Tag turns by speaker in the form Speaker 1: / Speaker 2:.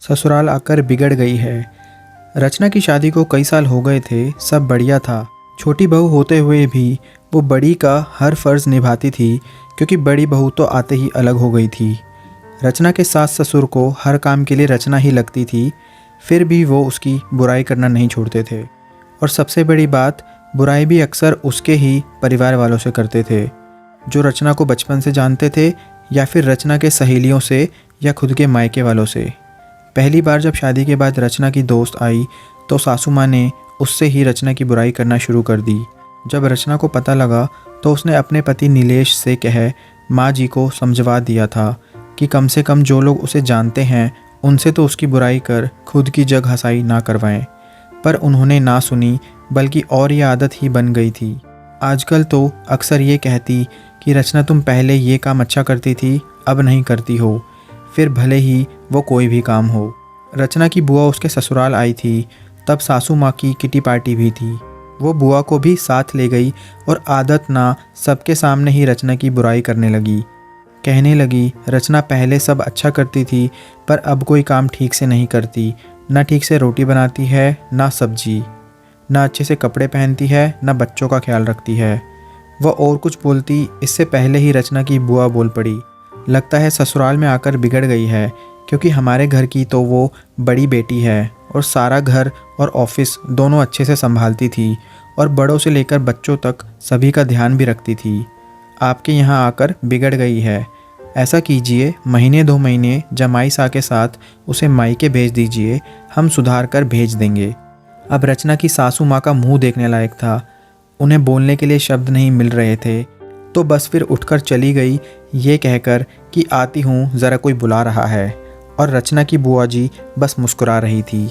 Speaker 1: ससुराल आकर बिगड़ गई है। रचना की शादी को कई साल हो गए थे, सब बढ़िया था। छोटी बहू होते हुए भी वो बड़ी का हर फर्ज निभाती थी, क्योंकि बड़ी बहू तो आते ही अलग हो गई थी। रचना के सास ससुर को हर काम के लिए रचना ही लगती थी, फिर भी वो उसकी बुराई करना नहीं छोड़ते थे। और सबसे बड़ी बात, बुराई भी अक्सर उसके ही परिवार वालों से करते थे, जो रचना को बचपन से जानते थे, या फिर रचना के सहेलियों से, या खुद के मायके वालों से। पहली बार जब शादी के बाद रचना की दोस्त आई तो सासू माँ ने उससे ही रचना की बुराई करना शुरू कर दी। जब रचना को पता लगा तो उसने अपने पति नीलेश से कह माँ जी को समझवा दिया था कि कम से कम जो लोग उसे जानते हैं उनसे तो उसकी बुराई कर खुद की जग हंसाई ना करवाएं। पर उन्होंने ना सुनी, बल्कि और ये आदत ही बन गई थी। आजकल तो अक्सर ये कहती कि रचना तुम पहले ये काम अच्छा करती थी, अब नहीं करती हो, फिर भले ही वो कोई भी काम हो। रचना की बुआ उसके ससुराल आई थी, तब सासू माँ की किटी पार्टी भी थी। वो बुआ को भी साथ ले गई और आदत ना सबके सामने ही रचना की बुराई करने लगी। कहने लगी रचना पहले सब अच्छा करती थी, पर अब कोई काम ठीक से नहीं करती, ना ठीक से रोटी बनाती है, ना सब्जी, ना अच्छे से कपड़े पहनती है, ना बच्चों का ख्याल रखती है। वह और कुछ बोलती, इससे पहले ही रचना की बुआ बोल पड़ी, लगता है ससुराल में आकर बिगड़ गई है, क्योंकि हमारे घर की तो वो बड़ी बेटी है और सारा घर और ऑफिस दोनों अच्छे से संभालती थी, और बड़ों से लेकर बच्चों तक सभी का ध्यान भी रखती थी। आपके यहाँ आकर बिगड़ गई है। ऐसा कीजिए, महीने 2 महीने जमाई सा के साथ उसे मायके भेज दीजिए, हम सुधार कर भेज देंगे। अब रचना की सासू माँ का मुंह देखने लायक था। उन्हें बोलने के लिए शब्द नहीं मिल रहे थे, तो बस फिर उठकर चली गई, ये कहकर कि आती हूँ, ज़रा कोई बुला रहा है। और रचना की बुआ जी बस मुस्कुरा रही थी।